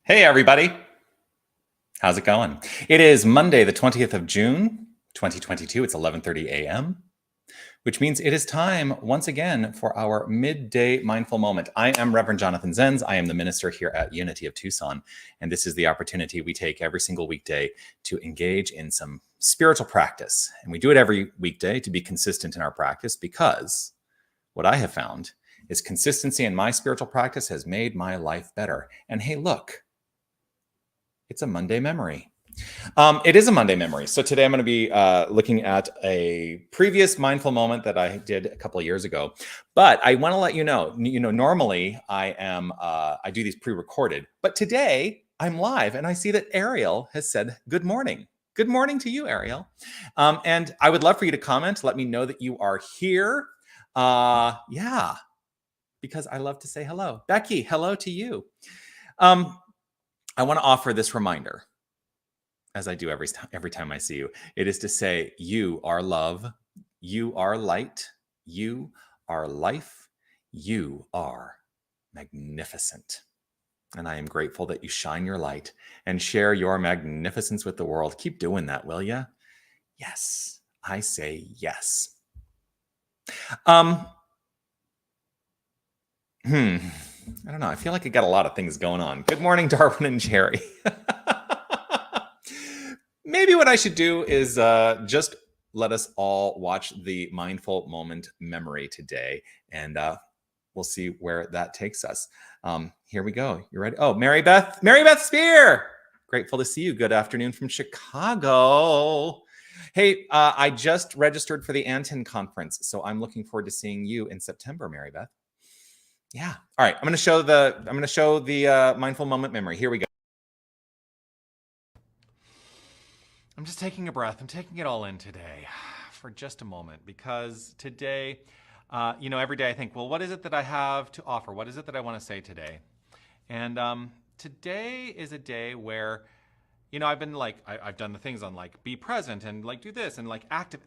Hey, everybody. How's it going? It is Monday, the 20th of June, 2022. It's 11:30 a.m., which means it is time once again for our Midday Mindful Moment. I am Reverend Jonathan Zenz. I am the minister here at Unity of Tucson, and this is the opportunity we take every single weekday to engage in some spiritual practice. And we do it every weekday to be consistent in our practice because what I have found is consistency in my spiritual practice has made my life better. And hey, look, it's a Monday memory. It is a Monday memory. So today I'm going to be looking at a previous mindful moment that I did a couple of years ago. But I want to let you know, normally I do these pre-recorded, but today I'm live and I see that Ariel has said good morning. Good morning to you, Ariel. And I would love for you to comment. Let me know that you are here. Yeah, because I love to say hello. Becky, hello to you. I want to offer this reminder, as I do every time I see you. It is to say, you are love, you are light, you are life, you are magnificent. And I am grateful that you shine your light and share your magnificence with the world. Keep doing that, will you? Yes, I say yes. I don't know. I feel like I got a lot of things going on. Good morning, Darwin and Jerry. Maybe what I should do is just let us all watch the mindful moment memory today, and we'll see where that takes us. Here we go. You ready? Oh, Mary Beth Spear. Grateful to see you. Good afternoon from Chicago. Hey, I just registered for the Antin conference, so I'm looking forward to seeing you in September, Mary Beth. Yeah. All right. I'm going to show the mindful moment memory. Here we go. I'm just taking a breath. I'm taking it all in today for just a moment, because today, every day I think, well, what is it that I have to offer? What is it that I want to say today? And today is a day where, I've been I've done the things on be present and do this and active.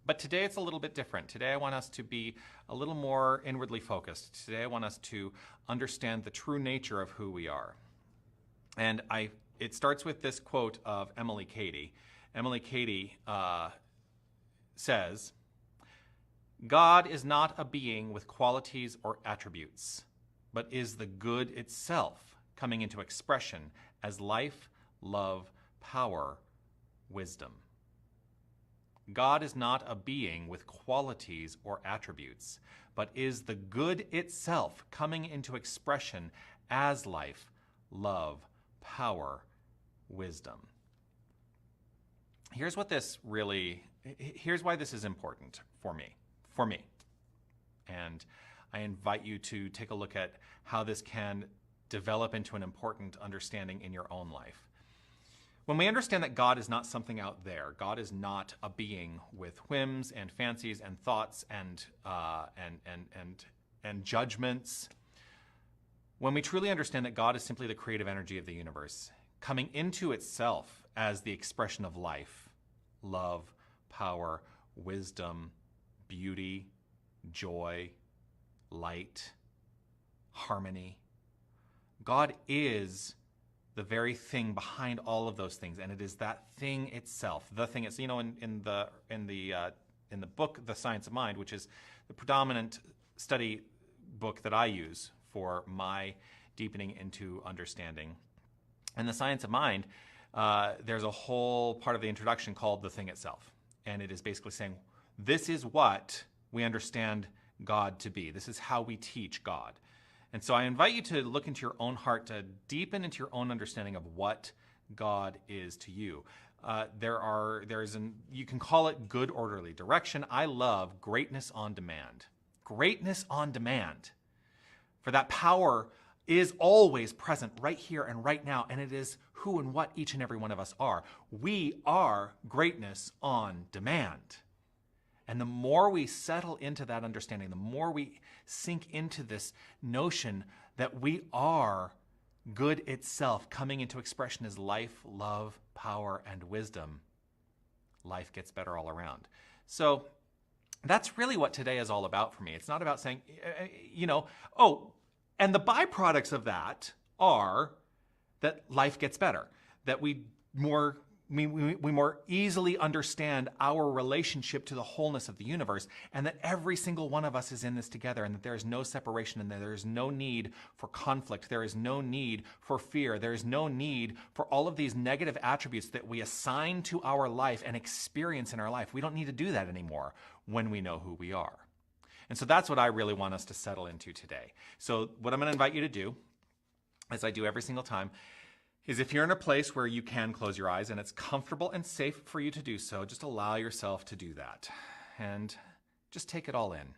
But today it's a little bit different. Today I want us to be a little more inwardly focused. Today I want us to understand the true nature of who we are. And it starts with this quote of Emily Cady. Emily Cady says, "God is not a being with qualities or attributes, but is the good itself coming into expression as life, love, power, wisdom." God is not a being with qualities or attributes, but is the good itself coming into expression as life, love, power, wisdom. Here's why this is important for me. And I invite you to take a look at how this can develop into an important understanding in your own life. When we understand that God is not something out there, God is not a being with whims and fancies and thoughts and judgments. When we truly understand that God is simply the creative energy of the universe, coming into itself as the expression of life, love, power, wisdom, beauty, joy, light, harmony. God is the very thing behind all of those things, and it is that thing itself. The thing is, in the book, The Science of Mind, which is the predominant study book that I use for my deepening into understanding. In The Science of Mind, there's a whole part of the introduction called The Thing Itself, and it is basically saying, this is what we understand God to be. This is how we teach God. And so I invite you to look into your own heart, to deepen into your own understanding of what God is to you. You can call it good orderly direction. I love greatness on demand. Greatness on demand. For that power is always present right here and right now, and it is who and what each and every one of us are. We are greatness on demand. And the more we settle into that understanding, the more we sink into this notion that we are good itself coming into expression as life, love, power, and wisdom, life gets better all around. So that's really what today is all about for me. It's not about saying, And the byproducts of that are that life gets better, that we more easily understand our relationship to the wholeness of the universe, and that every single one of us is in this together, and that there is no separation, and that there is no need for conflict, there is no need for fear, there is no need for all of these negative attributes that we assign to our life and experience in our life. We don't need to do that anymore when we know who we are. And so that's what I really want us to settle into today. So what I'm going to invite you to do, as I do every single time, is if you're in a place where you can close your eyes and it's comfortable and safe for you to do so, just allow yourself to do that. And just take it all in.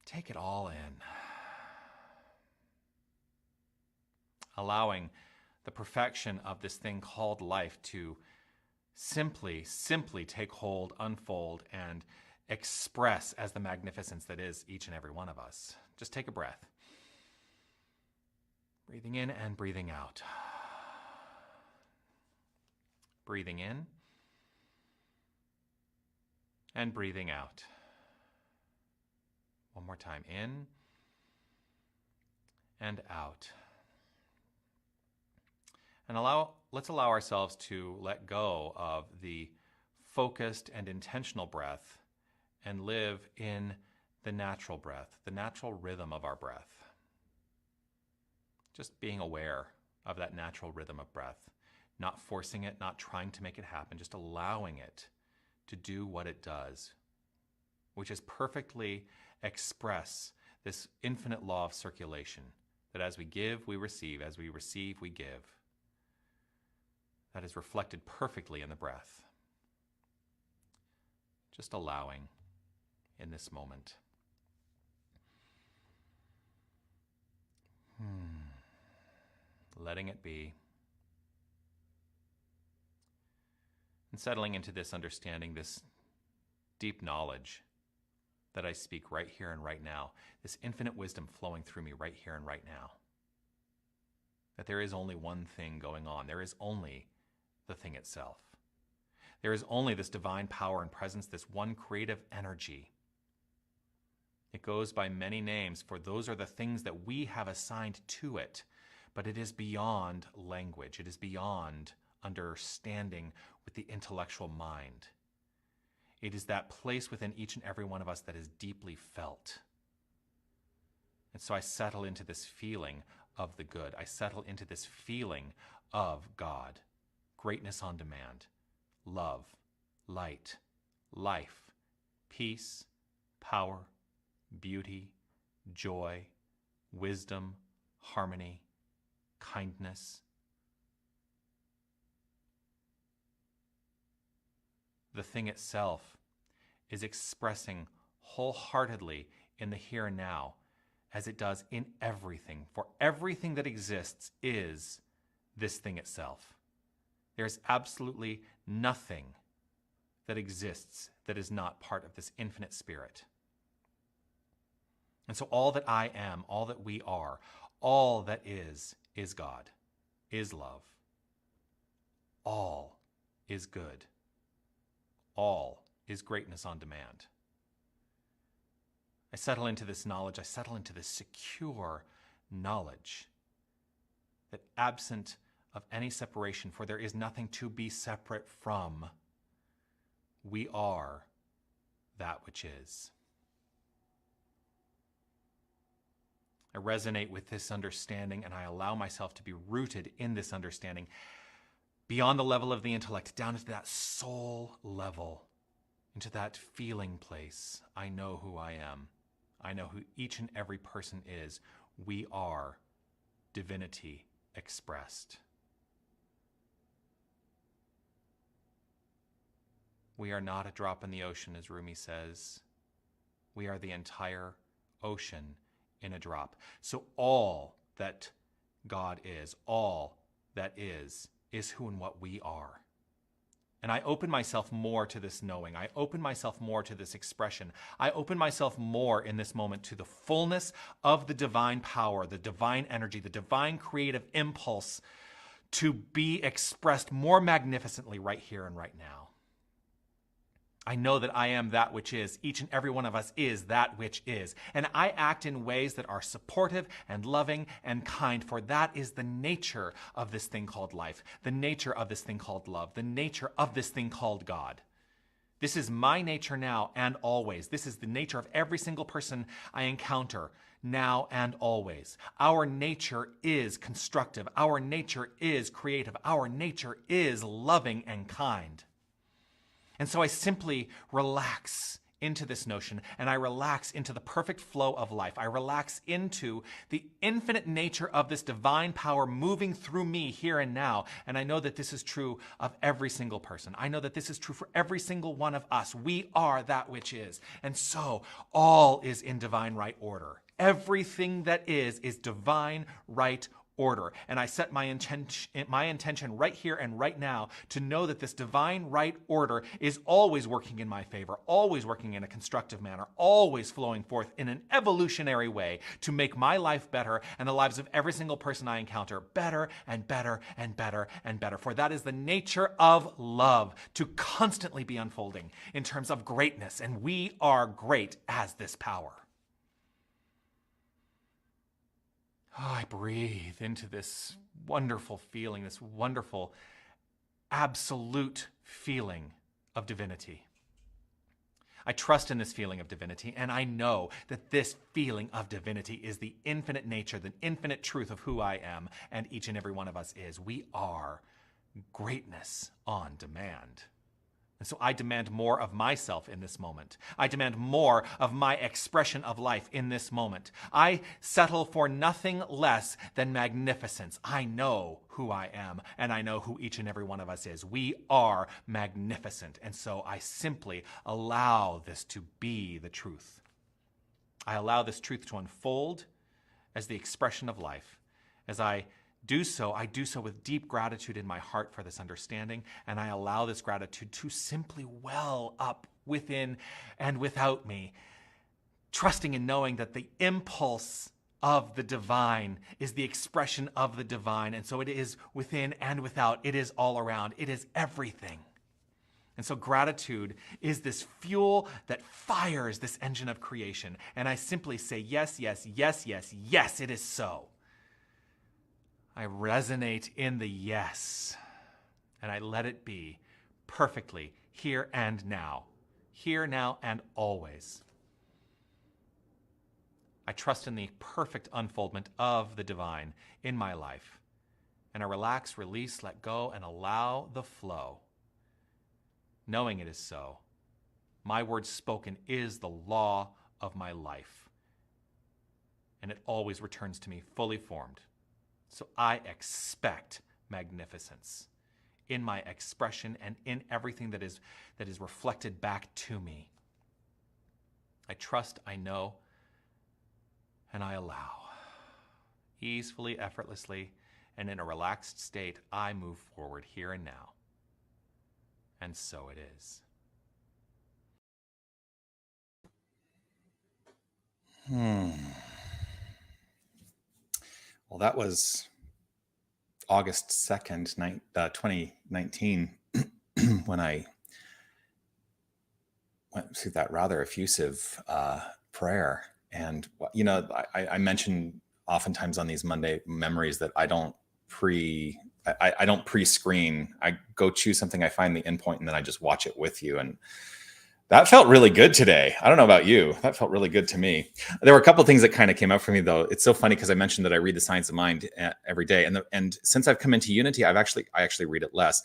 Take it all in. Allowing the perfection of this thing called life to simply take hold, unfold, and express as the magnificence that is each and every one of us. Just take a breath. Breathing in and breathing out. Breathing in and breathing out. One more time. In and out. And let's allow ourselves to let go of the focused and intentional breath and live in the natural breath, the natural rhythm of our breath. Just being aware of that natural rhythm of breath, not forcing it, not trying to make it happen, just allowing it to do what it does, which is perfectly express this infinite law of circulation, that as we give, we receive, as we receive, we give. That is reflected perfectly in the breath. Just allowing in this moment. Letting it be. And settling into this understanding, this deep knowledge that I speak right here and right now, this infinite wisdom flowing through me right here and right now. That there is only one thing going on. There is only the thing itself. There is only this divine power and presence, this one creative energy. It goes by many names, for those are the things that we have assigned to it. But it is beyond language. It is beyond understanding with the intellectual mind. It is that place within each and every one of us that is deeply felt. And so I settle into this feeling of the good. I settle into this feeling of God. Greatness on demand. Love, light, life, peace, power, beauty, joy, wisdom, harmony, kindness. The thing itself is expressing wholeheartedly in the here and now, as it does in everything. For everything that exists is this thing itself. There's absolutely nothing that exists that is not part of this infinite spirit. And so all that I am, all that we are, all that is God, is love. All is good. All is greatness on demand. I settle into this knowledge, I settle into this secure knowledge that absent of any separation, for there is nothing to be separate from, we are that which is. I resonate with this understanding, and I allow myself to be rooted in this understanding beyond the level of the intellect, down into that soul level, into that feeling place. I know who I am. I know who each and every person is. We are divinity expressed. We are not a drop in the ocean, as Rumi says. We are the entire ocean in a drop. So all that God is, all that is who and what we are. And I open myself more to this knowing. I open myself more to this expression. I open myself more in this moment to the fullness of the divine power, the divine energy, the divine creative impulse to be expressed more magnificently right here and right now. I know that I am that which is. Each and every one of us is that which is. And I act in ways that are supportive and loving and kind, for that is the nature of this thing called life, the nature of this thing called love, the nature of this thing called God. This is my nature now and always. This is the nature of every single person I encounter now and always. Our nature is constructive. Our nature is creative. Our nature is loving and kind. And so I simply relax into this notion, and I relax into the perfect flow of life. I relax into the infinite nature of this divine power moving through me here and now. And I know that this is true of every single person. I know that this is true for every single one of us. We are that which is. And so all is in divine right order. Everything that is divine right order. And I set my intention right here and right now to know that this divine right order is always working in my favor, always working in a constructive manner, always flowing forth in an evolutionary way to make my life better and the lives of every single person I encounter better and better and better and better. For that is the nature of love, to constantly be unfolding in terms of greatness. And we are great as this power. I breathe into this wonderful feeling, this wonderful, absolute feeling of divinity. I trust in this feeling of divinity, and I know that this feeling of divinity is the infinite nature, the infinite truth of who I am, and each and every one of us is. We are greatness on demand. And so I demand more of myself in this moment. I demand more of my expression of life in this moment. I settle for nothing less than magnificence. I know who I am, and I know who each and every one of us is. We are magnificent. And so I simply allow this to be the truth. I allow this truth to unfold as the expression of life. As I do so with deep gratitude in my heart for this understanding, and I allow this gratitude to simply well up within and without me, trusting and knowing that the impulse of the divine is the expression of the divine, and so it is within and without. It is all around. It is everything. And so gratitude is this fuel that fires this engine of creation, and I simply say, yes, yes, yes, yes, yes, it is so. I resonate in the yes, and I let it be perfectly here and now and always. I trust in the perfect unfoldment of the divine in my life, and I relax, release, let go, and allow the flow, knowing it is so. My word spoken is the law of my life, and it always returns to me fully formed. So I expect magnificence in my expression and in everything that is reflected back to me. I trust, I know, and I allow. Easily, effortlessly, and in a relaxed state, I move forward here and now. And so it is. Well, that was August 2nd, 2019, when I went through that rather effusive prayer. And, I mention oftentimes on these Monday memories that I don't pre-screen. I go choose something, I find the endpoint, and then I just watch it with you. And that felt really good today. I don't know about you. That felt really good to me. There were a couple of things that kind of came up for me, though. It's so funny because I mentioned that I read The Science of Mind every day, and since I've come into Unity, I actually read it less.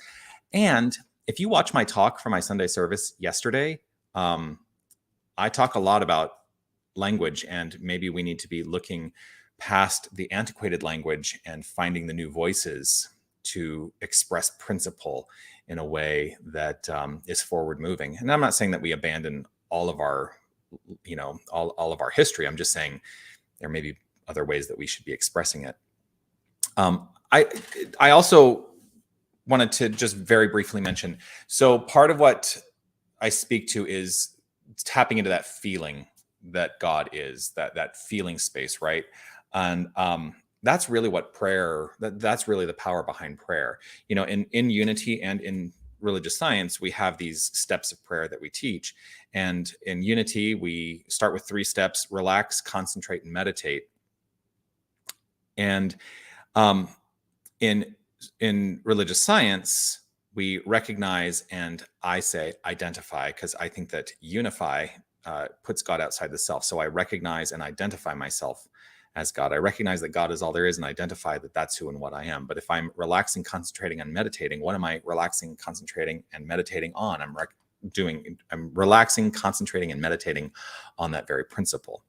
And if you watch my talk for my Sunday service yesterday, I talk a lot about language, and maybe we need to be looking past the antiquated language and finding the new voices to express principle in a way that is forward moving. And I'm not saying that we abandon all of our, all of our history. I'm just saying there may be other ways that we should be expressing it. I also wanted to just very briefly mention, so part of what I speak to is tapping into that feeling that God is, that feeling space, right? And that's really what prayer, that's really the power behind prayer. In unity and in religious science, we have these steps of prayer that we teach. And in Unity, we start with 3 steps: relax, concentrate, and meditate. And in religious science, we recognize, and I say identify, because I think that unify puts God outside the self. So I recognize and identify myself as God. I recognize that God is all there is and identify that that's who and what I am. But if I'm relaxing, concentrating, and meditating, what am I relaxing, concentrating, and meditating on? I'm relaxing, concentrating, and meditating on that very principle.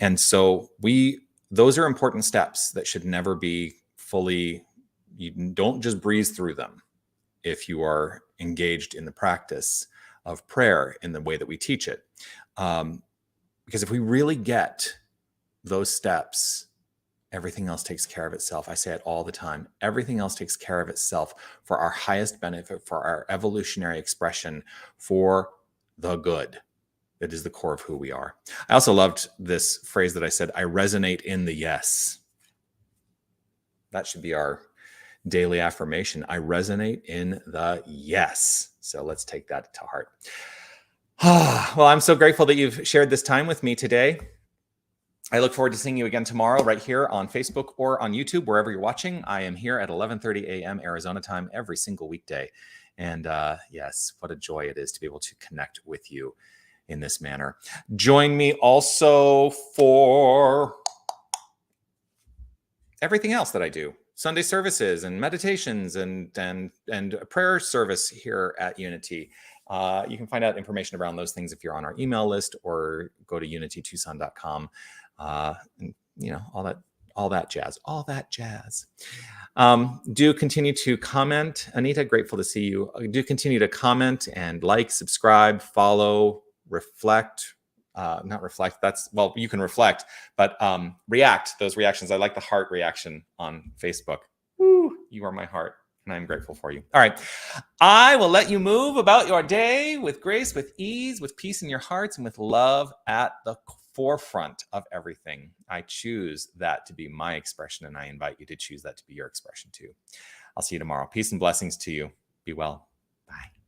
And so those are important steps that should never be fully, you don't just breeze through them if you are engaged in the practice of prayer in the way that we teach it. Because if we really get those steps, everything else takes care of itself. I say it all the time. Everything else takes care of itself for our highest benefit, for our evolutionary expression, for the good. That is the core of who we are. I also loved this phrase that I said, I resonate in the yes. That should be our daily affirmation. I resonate in the yes. So let's take that to heart. Well, I'm so grateful that you've shared this time with me today. I look forward to seeing you again tomorrow right here on Facebook or on YouTube, wherever you're watching. I am here at 11:30 a.m. Arizona time every single weekday. And yes, what a joy it is to be able to connect with you in this manner. Join me also for everything else that I do. Sunday services and meditations and a prayer service here at Unity. You can find out information around those things if you're on our email list, or go to unitytucson.com. And, all that jazz. Do continue to comment. Anita, grateful to see you. Do continue to comment and like, subscribe, follow, reflect. Not reflect. You can reflect, but react. Those reactions. I like the heart reaction on Facebook. Woo, you are my heart, and I'm grateful for you. All right. I will let you move about your day with grace, with ease, with peace in your hearts, and with love at the forefront of everything. I choose that to be my expression, and I invite you to choose that to be your expression too. I'll see you tomorrow. Peace and blessings to you. Be well. Bye.